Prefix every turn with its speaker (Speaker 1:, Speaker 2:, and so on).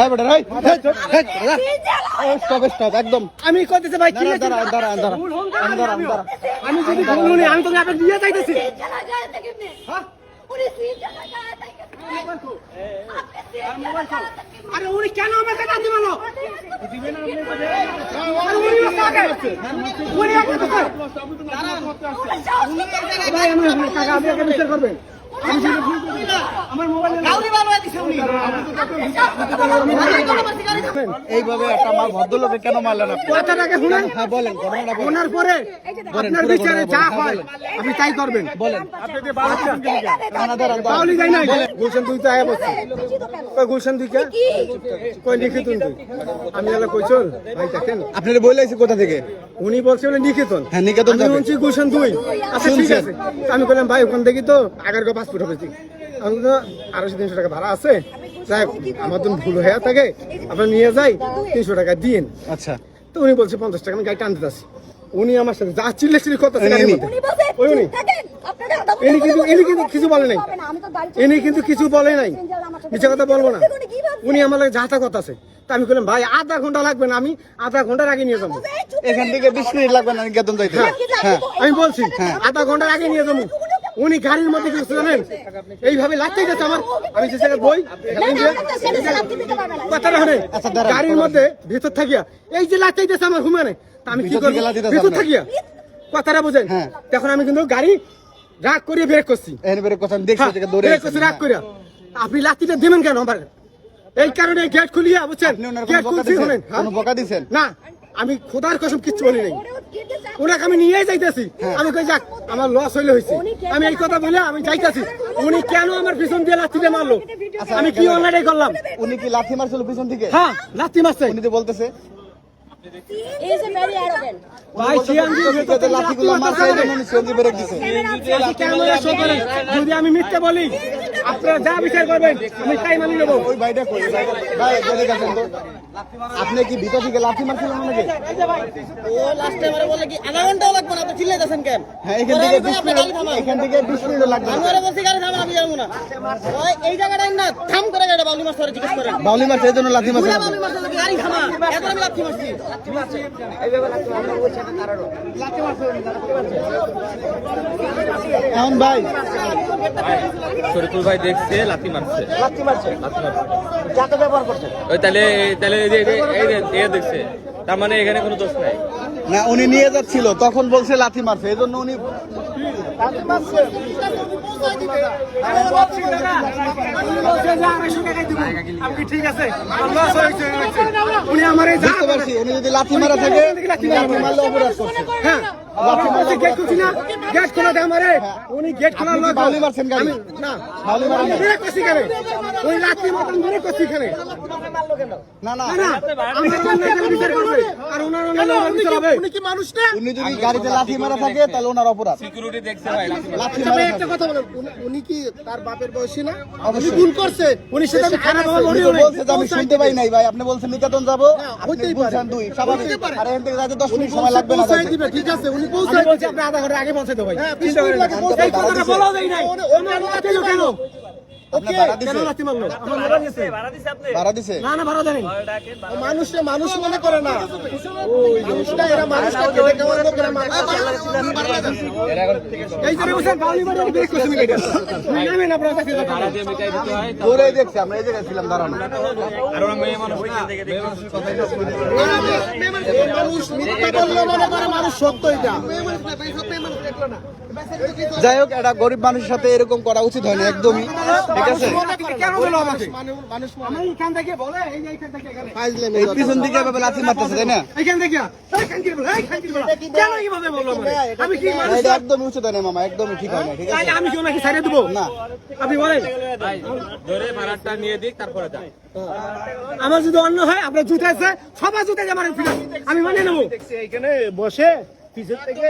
Speaker 1: এই বেটা স্টপ একদম।
Speaker 2: আমি কইতেছি ভাই
Speaker 1: দাঁড়া
Speaker 2: আমি যদি ভুল হই আমি তোকে আপনাকে দিয়ে যাইতেছি। আরে উনি কেন আমাকে কাঁদি মানো? ভাই আমার টাকা আপনি একটা বিচার করবেন।
Speaker 1: এইভাবে একটা আমার ভদ্রলোকে কেন মারলেন আপনি?
Speaker 2: কথাটাকে শুনেন।
Speaker 1: হ্যাঁ বলেন, ঘটনাটা বলেন।
Speaker 2: ওনার পরে আপনার বিচারে যা হয় আপনি তাই করবেন।
Speaker 1: বলেন।
Speaker 2: তাহলে যাই না গুলশান তুই তো আয়া বলছিস গুলশান তুই কে কই লিখিতন তুই আমি এলা কইছল ভাই দেখেন
Speaker 1: আপনারা বলেছে কোথা থেকে?
Speaker 2: উনি বলছে বলে নিকেতন।
Speaker 1: হ্যাঁ নিকেতন
Speaker 2: আমি বলছি গুলশান তুই আচ্ছা ঠিক আছে। আমি বললাম ভাই ওখান থেকে তো আগের পাসপোর্ট হবে আমি তো 250-300 টাকা ভাড়া আছে যাই আমার তো ভুল হয়ে থাকে আপনার নিয়ে যাই 300 টাকা দিন।
Speaker 1: আচ্ছা
Speaker 2: তো উনি বলছে 50 টাকা আমি গাড়ি টানতে যাচ্ছি। উনি আমার সাথে যা চিল্লাচিল্লি কথা ইনি কিন্তু কিছু বলে নাই। ইনি কিন্তু কিছু বলে নাই, মিথ্যা কথা বলবো না। উনি আমার যা তা কথা আছে। তা আমি বললাম ভাই আধা ঘন্টা লাগবে না, আমি আধা ঘন্টার আগে নিয়ে যাবো।
Speaker 1: এখান থেকে 20 মিনিট লাগবে না নিকেতন যাইতে?
Speaker 2: হ্যাঁ আমি বলছি আধা ঘন্টার আগে নিয়ে যাবো। উনি গাড়ির মধ্যে কিছু জানেন এইভাবে লাগতেই গেছে আমার। আমি যে জায়গায় বই কথাটা শুনে গাড়ির মধ্যে ভিতর থাকিয়া এই যে লাগতেই গেছে আমার হুমানে। তা আমি কি করবো ভিতর থাকিয়া কথাটা বোঝেন। তখন আমি কিন্তু গাড়ি রাগ করিয়ে ব্রেক করছি। রাগ করিয়া আপনি লাঠিটা দিবেন কেন আমার? এই কারণে গেট খুলিয়া বুঝছেন গেট খুলছি শুনেন
Speaker 1: বকা দিছেন
Speaker 2: না আমি খোদার কসম কিচ্ছু বলি নাই। ওনাকে আমি নিয়ে যাইতেছি। আমি কই যাক আমার লস হইলে হয়েছে আমি এই কথা বলে আমি যাইতেছি। উনি কেন আমার পিছন দিয়ে লাঠিতে মারলো? আমি কি অন্যায় করলাম?
Speaker 1: উনি কি লাঠি মারছিল পিছন থেকে?
Speaker 2: হ্যাঁ লাঠি মারছে।
Speaker 1: উনি তো বলতেছে
Speaker 2: যদি আমি মিথ্যে বলি আপনারা যা বিচার করবেন আমি তাই মানি নেবো।
Speaker 1: ওই ভাইটা কই ভাই তো আপনি কি ভিতর থেকে লাঠি মারছিলেন নাকি?
Speaker 3: ও লাস্ট টাইমে বলে কি আধা ঘন্টাও লাগবে না, আপনি চিল্লাইতেছেন কেন?
Speaker 1: হ্যাঁ এখান থেকে 20 মিনিট লাগবে।
Speaker 3: আমি ওরে বলছি গাড়ি থামান, আমি যাবো না। ওই এই জায়গাটাই না থাম করে গাড়ি বাউলি মাছ ধরে জিজ্ঞেস করেন।
Speaker 1: বাউলি মাছ এই জন্য লাঠি মারছেন?
Speaker 3: বাউলি মাছ ধরে গাড়ি থামা এখন আমি লাঠি মারছি।
Speaker 1: এখন ভাই
Speaker 4: শরীফুল ভাই দেখছে লাথি মারছে
Speaker 3: যাতে ব্যবহার করছে
Speaker 4: ওই তাহলে এই দেখছে তার মানে এখানে কোনো দোষ নাই
Speaker 1: না। উনি নিয়ে যাচ্ছিল তখন বলছে লাঠি মারছে এই জন্য উনি
Speaker 2: ঠিক আছে উনি আমার
Speaker 1: বুঝতে পারছি উনি যদি লাঠি মারা থাকে লাঠি মারলে অপরাধ করছে।
Speaker 2: হ্যাঁ গেট খুলছি না গেট খোলা দেয় আমারে। উনি গেট খোলা
Speaker 1: বাউলি মারছেন গাড়ি
Speaker 2: না
Speaker 1: বাউলি মারেন না।
Speaker 2: ব্রেক করছি কেন? ওই লাঠি মতন ব্রেক করছি এখানে
Speaker 1: না না
Speaker 2: না আমার বিচার করবে আর ওনার বিচার হবে। উনি কি মানুষ না?
Speaker 1: উনি যদি গাড়িতে লাঠি মারা থাকে তাহলে ওনার অপরাধ।
Speaker 4: সিকিউরিটি দেখছে ভাই
Speaker 1: লাঠি
Speaker 2: তবে
Speaker 1: মারা
Speaker 2: একটা কথা বলেন উনি কি তার বাপের বয়সী না? উনি ভুল করছে। উনি সেটা আমি খারাপ ভাবে
Speaker 1: উনি
Speaker 2: বলি
Speaker 1: তো
Speaker 2: নাই।
Speaker 1: বলছে যে আমি শুনতে পাই নাই ভাই। আপনি বলছেন নিকেতন যাবো আপনি বলছেন 2 স্বাভাবিক। আর এখান থেকে যাইতে 10 মিনিট সময় লাগবে না যাইতে।
Speaker 2: দিবে ঠিক আছে উনি পৌঁছায় বলছে আপনি আধা ঘন্টা আগে পৌঁছে দাও ভাই। এই কথাটা বলা যায় নাই। আমার লাঠি কেন?
Speaker 1: আপনি ভাড়া দিছেন?
Speaker 2: কেন লাঠি মারলো? আমার ভাড়া দিয়েছে।
Speaker 1: ভাড়া দিছে?
Speaker 2: না না ভাড়া দেন।
Speaker 3: মানুষে মানুষ মনে করে না। ওই মানুষটা এরা মানুষটা কেটে কেমন করে মানুষ
Speaker 2: এই যে বসেন বাউলি মারে ব্রেক করছেন এটা। নামেন আপনারা কাছে
Speaker 4: ভাড়া দিয়ে মিটাই দিতে হয়
Speaker 1: দূরে দেখছি আমরা এই জায়গায় ছিলাম দাঁড়ানো।
Speaker 4: আর ওরা মেয়ে মানুষ না মেয়ে মানুষের কথাই
Speaker 3: মানুষ মিথ্যা বললে মনে করে মানুষ সত্য। এটা
Speaker 1: যাই হোক একটা গরিব মানুষের সাথে এরকম করা উচিত হয় না একদমই। ঠিক আছে
Speaker 2: কেন বলো আমাকে? আমি এখান থেকে বলে এই যে এখান থেকে এখানে
Speaker 1: এই পিছন দিকে এভাবে লাথি মারতেছে তাই না?
Speaker 2: এখান থেকে এইখান থেকে বলো এইখান থেকে বলো কেন এইভাবে বললো আমাকে? আমি কি মানুষ
Speaker 1: এটা একদমই উচিত হয় না মামা, একদমই ঠিক হয় না। ঠিক আছে
Speaker 2: তাহলে আমি কি ওনাকে ছেড়ে দেবো?
Speaker 1: না
Speaker 2: আপনি বলেন
Speaker 4: ভাই ধরে ভাড়াটা নিয়ে দিক তারপরে যান।
Speaker 2: আমার যদি অন্য হয় আপনার জুতা আছে সবার জুতা আমার ফিরে আমি মানে নেবো। এখানে বসে পিছের থেকে